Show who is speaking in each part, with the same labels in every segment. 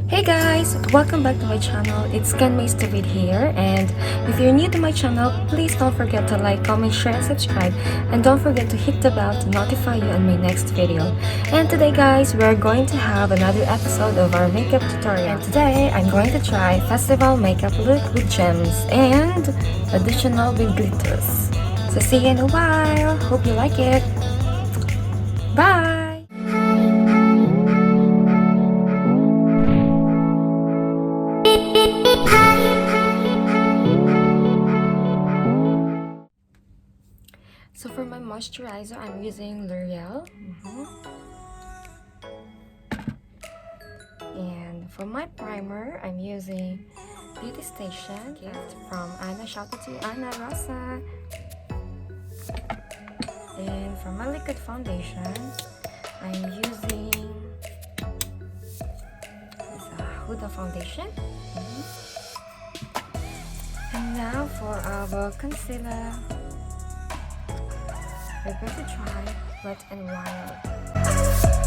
Speaker 1: Hey guys! Welcome back to my channel. It's Kenmaedavid here, and if you're new to my channel, please don't forget to like, comment, share, and subscribe, and don't forget to hit the bell to notify you on my next video. And today guys, we're going to have another episode of our makeup tutorial. And today, I'm going to try festival makeup look with gems and additional with glitters. So see you in a while. Hope you like it. Bye! So for my moisturizer, I'm using L'Oréal. And for my primer, I'm using Beautystation from Anna. Shout out to Anna Rosa. And for my liquid foundation, I'm using this Huda foundation. And now for our concealer, we're going to try Wet n Wild.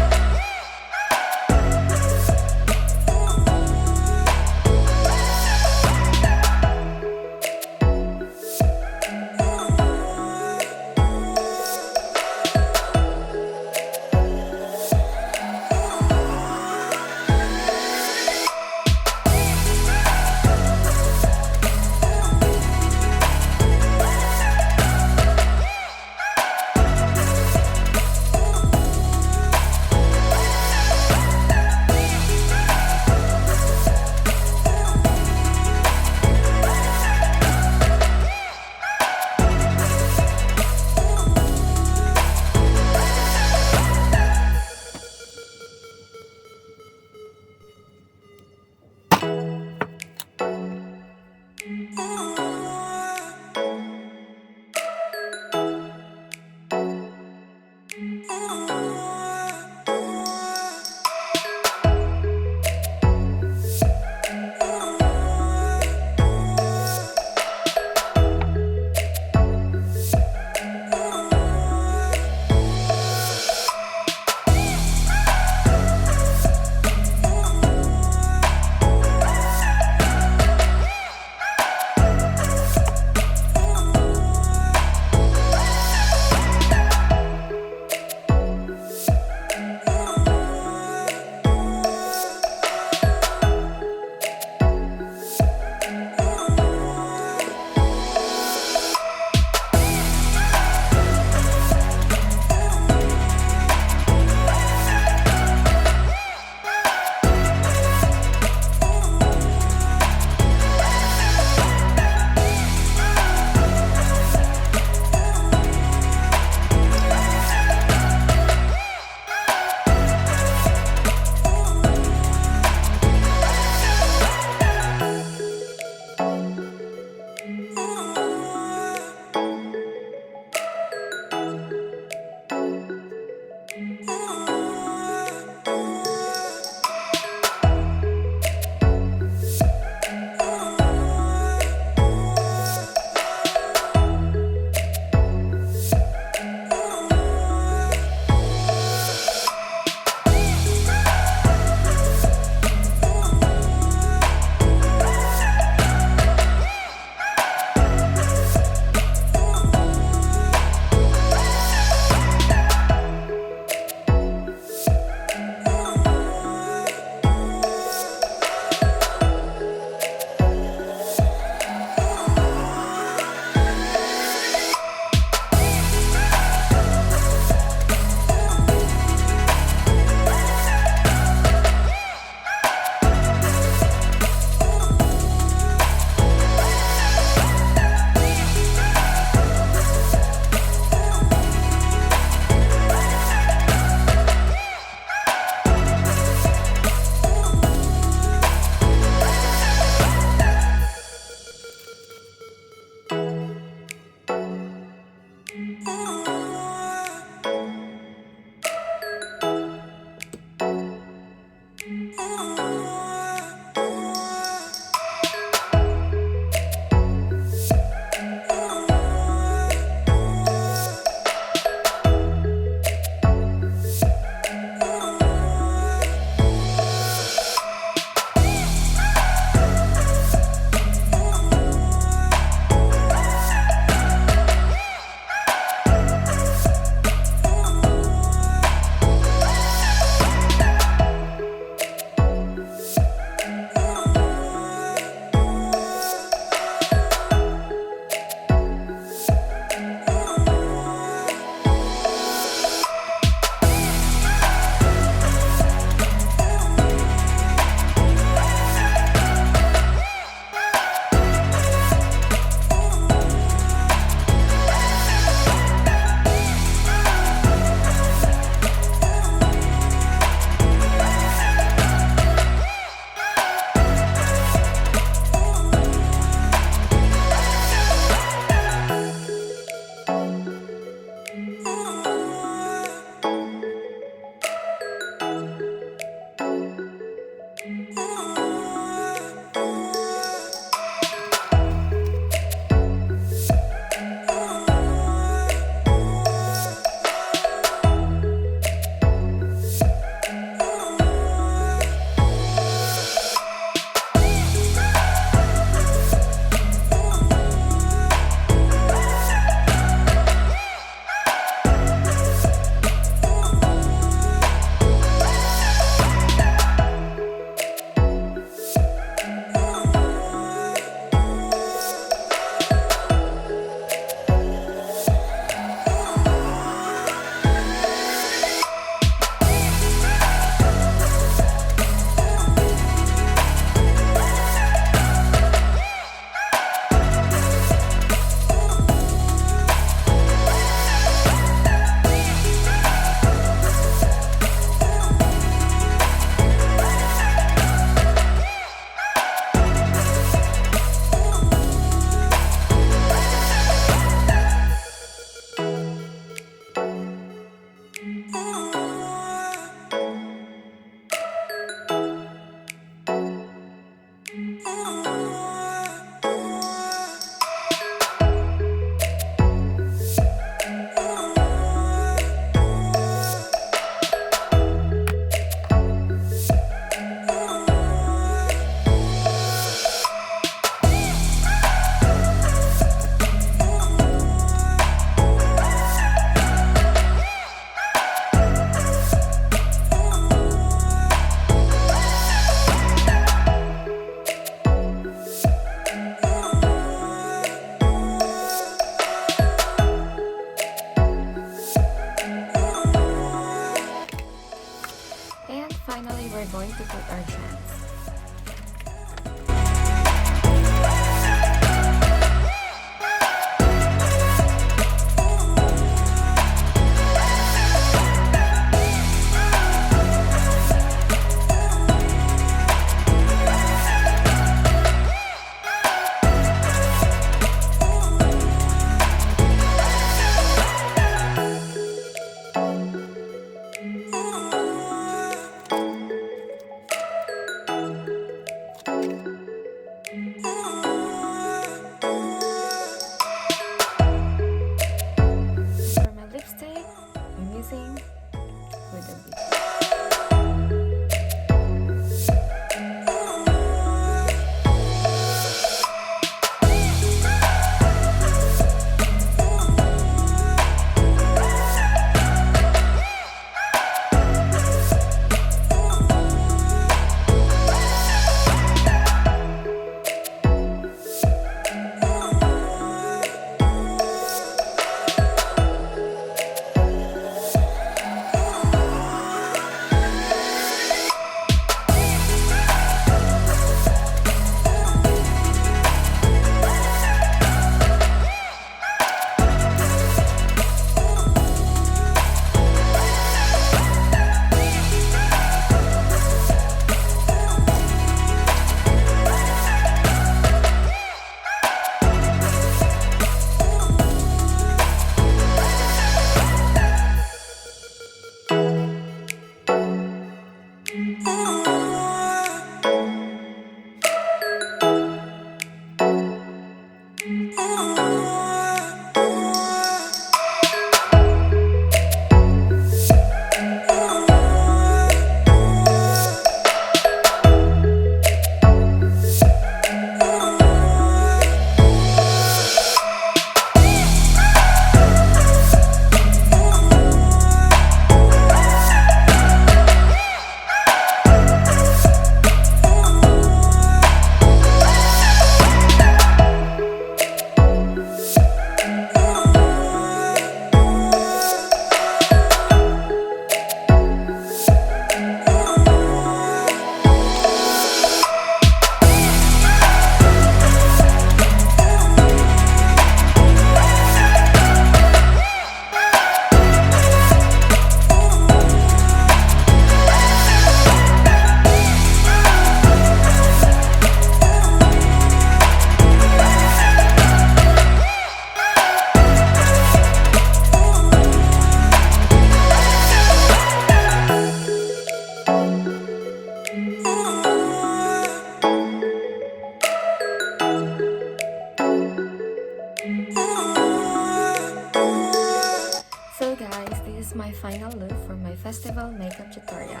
Speaker 1: So guys, this is my final look for my festival makeup tutorial.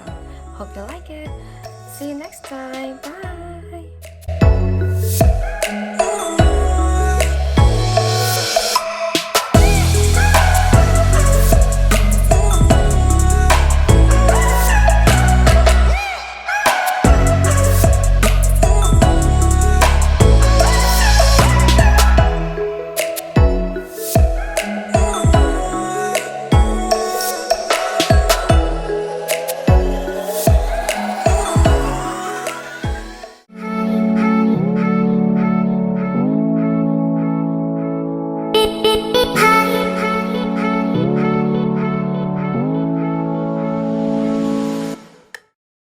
Speaker 1: Hope you like it. See you next time. Bye!